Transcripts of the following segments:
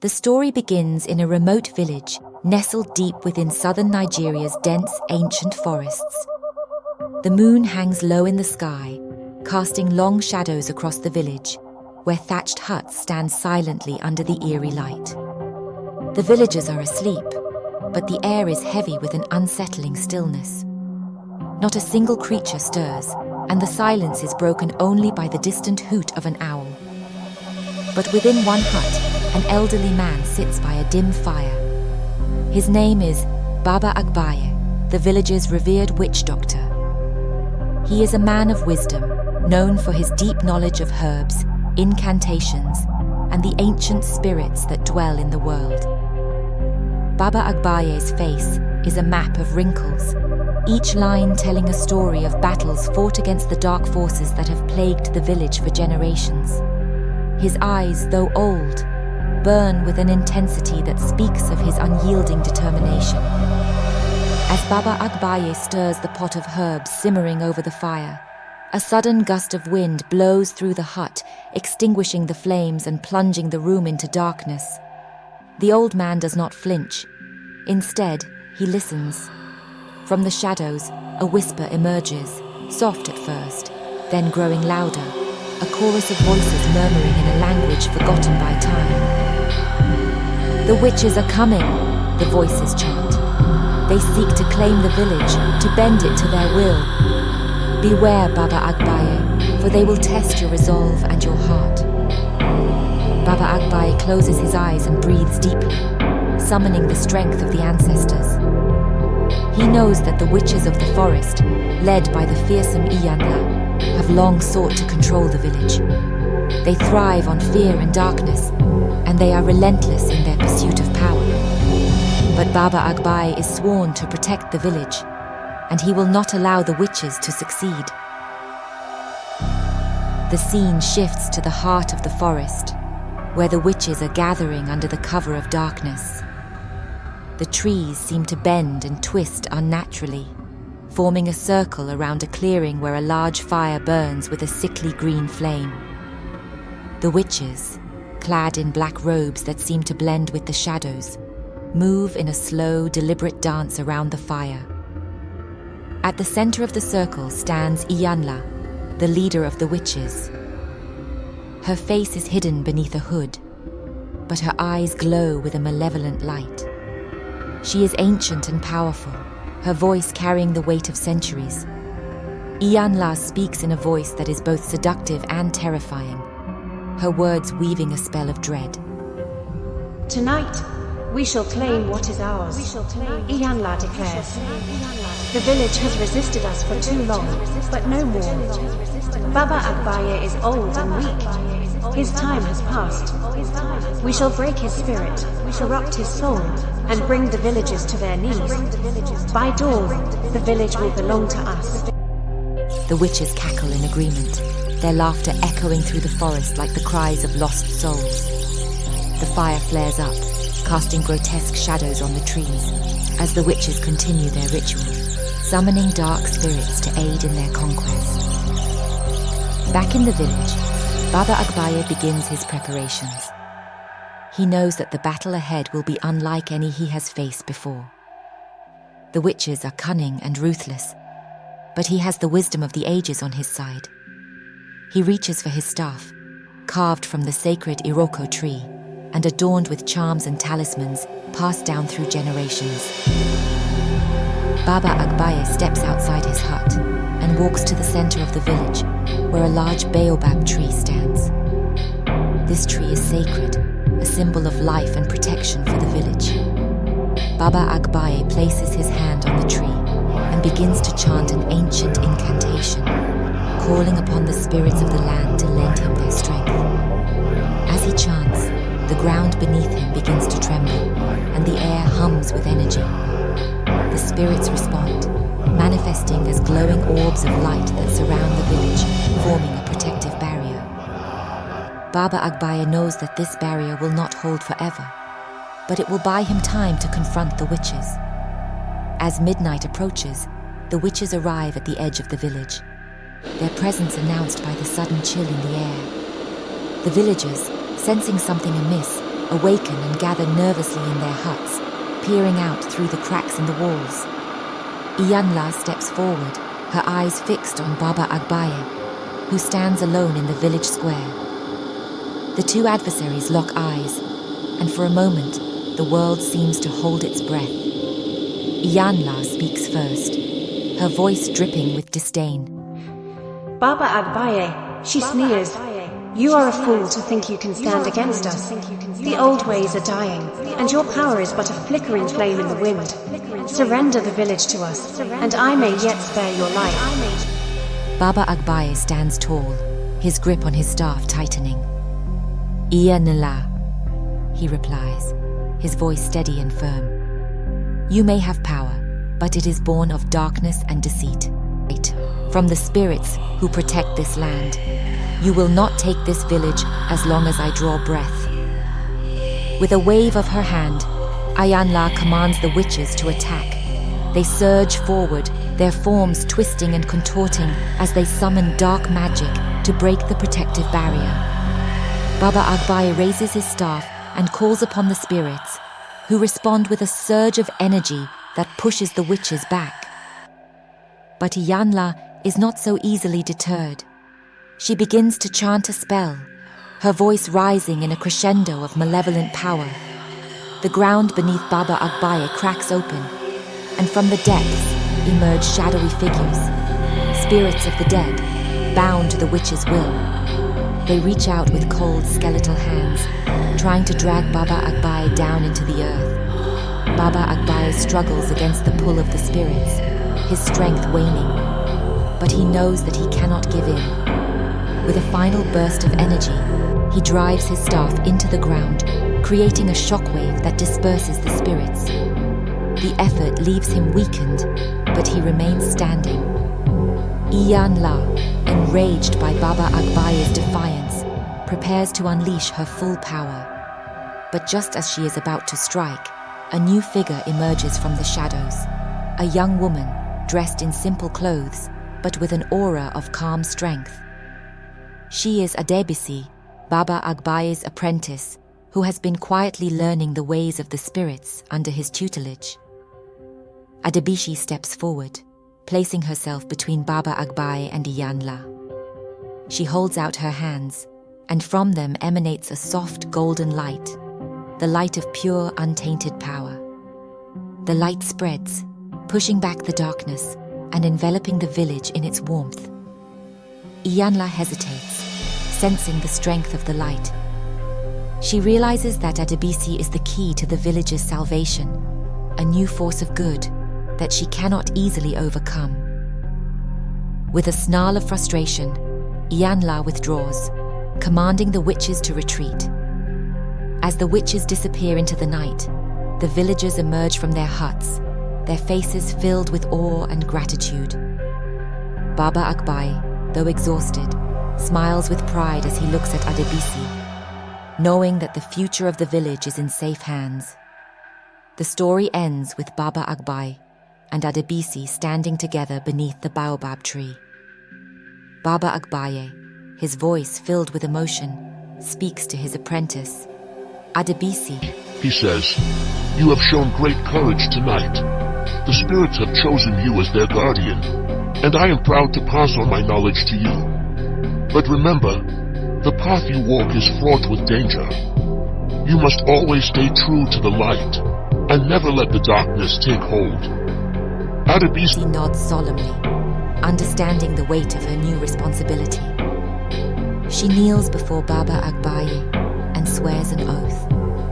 The story begins in a remote village nestled deep within southern Nigeria's dense, ancient forests. The moon hangs low in the sky, casting long shadows across the village, where thatched huts stand silently under the eerie light. The villagers are asleep, but the air is heavy with an unsettling stillness. Not a single creature stirs, and the silence is broken only by the distant hoot of an owl. But within one hut, an elderly man sits by a dim fire. His name is Baba Agbaye, the village's revered witch doctor. He is a man of wisdom, known for his deep knowledge of herbs, incantations, and the ancient spirits that dwell in the world. Baba Agbaye's face is a map of wrinkles, each line telling a story of battles fought against the dark forces that have plagued the village for generations. His eyes, though old, burn with an intensity that speaks of his unyielding determination. As Baba Agbaye stirs the pot of herbs simmering over the fire, a sudden gust of wind blows through the hut, extinguishing the flames and plunging the room into darkness. The old man does not flinch. Instead, he listens. From the shadows, a whisper emerges, soft at first, then growing louder, a chorus of voices murmuring in a language forgotten by time. "The witches are coming," the voices chant. "They seek to claim the village, to bend it to their will. Beware, Baba Agbaye, for they will test your resolve and your heart." Baba Agbaye closes his eyes and breathes deeply, summoning the strength of the ancestors. He knows that the witches of the forest, led by the fearsome Iyanla, have long sought to control the village. They thrive on fear and darkness, and they are relentless in their pursuit of power. But Baba Agbaye is sworn to protect the village, and he will not allow the witches to succeed. The scene shifts to the heart of the forest, where the witches are gathering under the cover of darkness. The trees seem to bend and twist unnaturally, forming a circle around a clearing where a large fire burns with a sickly green flame. The witches, clad in black robes that seem to blend with the shadows, move in a slow, deliberate dance around the fire. At the center of the circle stands Iyanla, the leader of the witches. Her face is hidden beneath a hood, but her eyes glow with a malevolent light. She is ancient and powerful, her voice carrying the weight of centuries. Iyanla speaks in a voice that is both seductive and terrifying, her words weaving a spell of dread. "Tonight, we shall claim what is ours," Iyanla declares. "The village has resisted us for too long, but no more. Baba Agbaye is old and weak. His time has passed. We shall break his spirit, corrupt his soul, and bring the villagers to their knees. By dawn, the village will belong to us." The witches cackle in agreement, their laughter echoing through the forest like the cries of lost souls. The fire flares up, casting grotesque shadows on the trees as the witches continue their ritual, summoning dark spirits to aid in their conquest. Back in the village, Baba Agbaye begins his preparations. He knows that the battle ahead will be unlike any he has faced before. The witches are cunning and ruthless, but he has the wisdom of the ages on his side. He reaches for his staff, carved from the sacred Iroko tree, and adorned with charms and talismans passed down through generations. Baba Agbaye steps outside his hut and walks to the center of the village, where a large baobab tree stands. This tree is sacred, a symbol of life and protection for the village. Baba Agbaye places his hand on the tree and begins to chant an ancient incantation, calling upon the spirits of the land to lend him their strength. As he chants, the ground beneath him begins to tremble, and the air hums with energy. The spirits respond, manifesting as glowing orbs of light that surround the village, forming a protective barrier. Baba Agbaye knows that this barrier will not hold forever, but it will buy him time to confront the witches. As midnight approaches, the witches arrive at the edge of the village, their presence announced by the sudden chill in the air. The villagers, sensing something amiss, awaken and gather nervously in their huts, peering out through the cracks in the walls. Iyanla steps forward, her eyes fixed on Baba Agbaye, who stands alone in the village square. The two adversaries lock eyes, and for a moment, the world seems to hold its breath. Iyanla speaks first, her voice dripping with disdain. Baba Agbaye, she sneers. You are a fool to think you can stand against us. The old ways are dying, and your power is but a flickering flame in the wind. Surrender the village to us, and I may yet spare your life. Baba Agbaye stands tall, his grip on his staff tightening. Iyanla, he replies, his voice steady and firm. You may have power, but it is born of darkness and deceit. From the spirits who protect this land. You will not take this village as long as I draw breath. With a wave of her hand, Iyanla commands the witches to attack. They surge forward, their forms twisting and contorting as they summon dark magic to break the protective barrier. Baba Agbaye raises his staff and calls upon the spirits, who respond with a surge of energy that pushes the witches back. But Iyanla is not so easily deterred. She begins to chant a spell, her voice rising in a crescendo of malevolent power. The ground beneath Baba Agbaye cracks open, and from the depths emerge shadowy figures, spirits of the dead, bound to the witch's will. They reach out with cold skeletal hands, trying to drag Baba Agbaye down into the earth. Baba Agbaye struggles against the pull of the spirits, his strength waning. But he knows that he cannot give in. With a final burst of energy, he drives his staff into the ground, creating a shockwave that disperses the spirits. The effort leaves him weakened, but he remains standing. Iyanla, enraged by Baba Agbaye's defiance, prepares to unleash her full power. But just as she is about to strike, a new figure emerges from the shadows. A young woman, dressed in simple clothes, but with an aura of calm strength. She is Adebisi, Baba Agbaye's apprentice, who has been quietly learning the ways of the spirits under his tutelage. Adebisi steps forward, placing herself between Baba Agbaye and Iyanla. She holds out her hands, and from them emanates a soft golden light, the light of pure, untainted power. The light spreads, pushing back the darkness and enveloping the village in its warmth. Iyanla hesitates, sensing the strength of the light. She realizes that Adebisi is the key to the village's salvation, a new force of good that she cannot easily overcome. With a snarl of frustration, Iyanla withdraws, commanding the witches to retreat. As the witches disappear into the night, the villagers emerge from their huts, their faces filled with awe and gratitude. Baba Agbaye, though exhausted, smiles with pride as he looks at Adebisi, knowing that the future of the village is in safe hands. The story ends with Baba Agbaye and Adebisi standing together beneath the baobab tree. Baba Agbaye, his voice filled with emotion, speaks to his apprentice. Adebisi, he says, "You have shown great courage tonight. The spirits have chosen you as their guardian, and I am proud to pass on my knowledge to you. But remember, the path you walk is fraught with danger. You must always stay true to the light, and never let the darkness take hold." Adebisi nods solemnly, understanding the weight of her new responsibility. She kneels before Baba Agbaye and swears an oath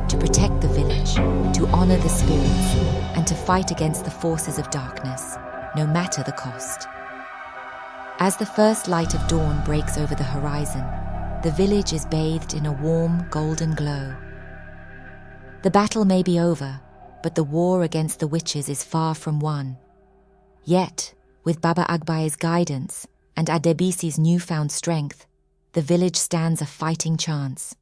to protect the village, to honor the spirits, and to fight against the forces of darkness, no matter the cost. As the first light of dawn breaks over the horizon, the village is bathed in a warm, golden glow. The battle may be over, but the war against the witches is far from won. Yet, with Baba Agbaye's guidance and Adebisi's newfound strength, the village stands a fighting chance.